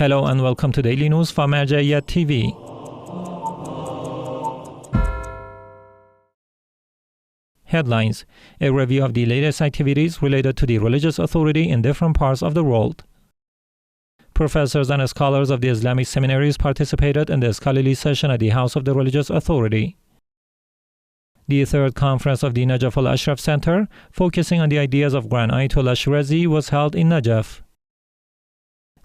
Hello and welcome to Daily News from Marja'iyat TV. Headlines: a review of the latest activities related to the religious authority in different parts of the world. Professors and scholars of the Islamic seminaries participated in the scholarly session at the House of the Religious Authority. The third conference of the Najaf al-Ashraf Center, focusing on the ideas of Grand Ayatollah Shirazi, was held in Najaf.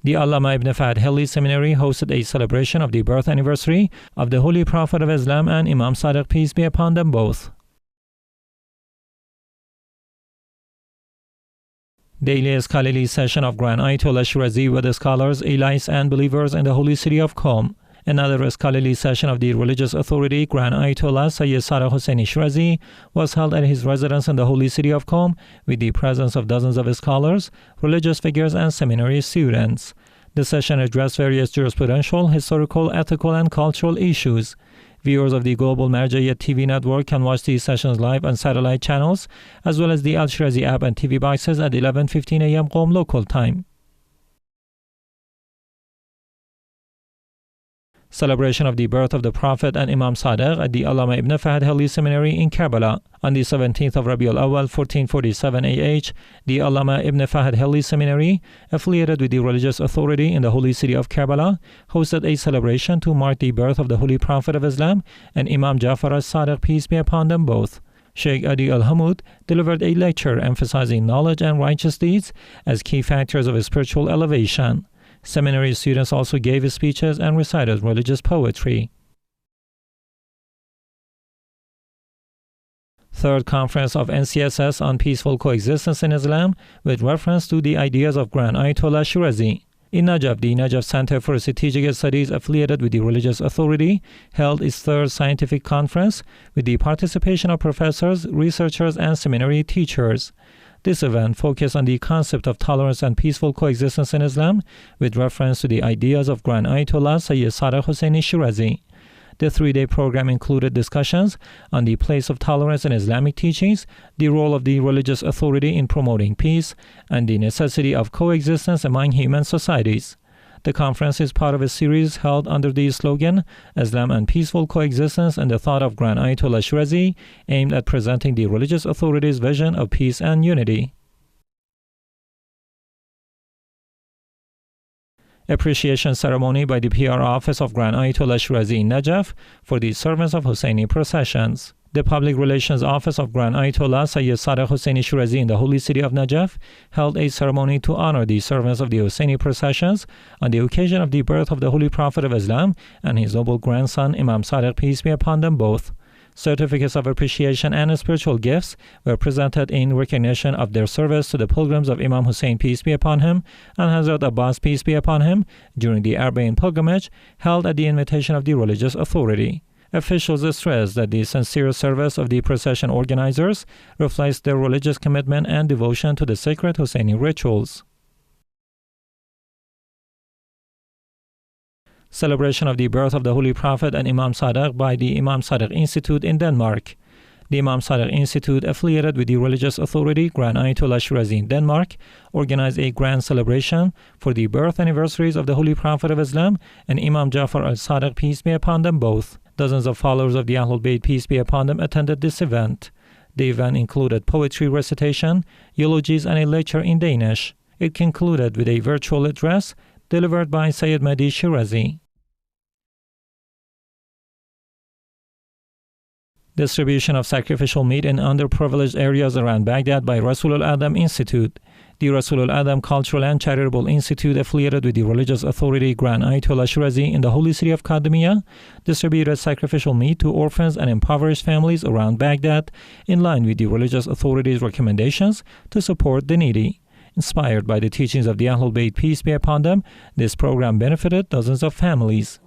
The Allama ibn Fahd Hilli Seminary hosted a celebration of the birth anniversary of the Holy Prophet of Islam and Imam Sadiq, peace be upon them both. Daily scholarly session of Grand Ayatollah Shirazi with the scholars, elites, and believers in the holy city of Qom. Another scholarly session of the religious authority, Grand Ayatollah Sayyid Hussaini Shirazi, was held at his residence in the holy city of Qom with the presence of dozens of scholars, religious figures, and seminary students. The session addressed various jurisprudential, historical, ethical, and cultural issues. Viewers of the global Marja'iyat TV network can watch these sessions live on satellite channels, as well as the Al-Shirazi app and TV boxes at 11:15 a.m. Qom local time. Celebration of the birth of the Prophet and Imam Sadiq at the Allama ibn Fahd Hilli Seminary in Karbala. On the 17th of Rabi Awwal 1447 AH, the Allama ibn Fahd Hilli Seminary, affiliated with the religious authority in the holy city of Karbala, hosted a celebration to mark the birth of the Holy Prophet of Islam and Imam Jafar al-Sadiq, peace be upon them both. Sheikh Adi al-Hamud delivered a lecture emphasizing knowledge and righteous deeds as key factors of spiritual elevation. Seminary students also gave speeches and recited religious poetry. Third Conference of NCSS on Peaceful Coexistence in Islam with reference to the ideas of Grand Ayatollah Shirazi. In Najaf, the Najaf Center for Strategic Studies, affiliated with the religious authority, held its third scientific conference with the participation of professors, researchers, and seminary teachers. This event focused on the concept of tolerance and peaceful coexistence in Islam with reference to the ideas of Grand Ayatollah Sayyid Hussaini Shirazi. The three-day program included discussions on the place of tolerance in Islamic teachings, the role of the religious authority in promoting peace, and the necessity of coexistence among human societies. The conference is part of a series held under the slogan Islam and Peaceful Coexistence and the Thought of Grand Ayatollah Shirazi, aimed at presenting the religious authority's vision of peace and unity. Appreciation ceremony by the PR office of Grand Ayatollah Shirazi in Najaf for the servants of Hussaini processions. The Public Relations Office of Grand Ayatollah Sayyid Hussaini Shirazi in the holy city of Najaf held a ceremony to honor the servants of the Hussaini processions on the occasion of the birth of the Holy Prophet of Islam and his noble grandson Imam Sadiq, peace be upon them both. Certificates of appreciation and spiritual gifts were presented in recognition of their service to the pilgrims of Imam Hussein, peace be upon him, and Hazrat Abbas, peace be upon him, during the Arba'in pilgrimage held at the invitation of the religious authority. Officials stressed that the sincere service of the procession organizers reflects their religious commitment and devotion to the sacred Hussaini rituals. Celebration of the birth of the Holy Prophet and Imam Sadiq by the Imam Sadiq Institute in Denmark. The Imam Sadiq Institute, affiliated with the religious authority Grand Ayatollah Shirazi in Denmark, organized a grand celebration for the birth anniversaries of the Holy Prophet of Islam and Imam Jafar al-Sadiq, peace be upon them both. Dozens of followers of the Ahlul Bayt, peace be upon them, attended this event. The event included poetry recitation, eulogies, and a lecture in Danish. It concluded with a virtual address delivered by Sayyid Mahdi Shirazi. Distribution of sacrificial meat in underprivileged areas around Baghdad by Rasul al-Adam Institute. The Rasul al-Adam Cultural and Charitable Institute, affiliated with the religious authority Grand Ayatollah Shirazi in the holy city of Kadmiya, distributed sacrificial meat to orphans and impoverished families around Baghdad in line with the religious authority's recommendations to support the needy. Inspired by the teachings of the Ahlul Bayt, peace be upon them, this program benefited dozens of families.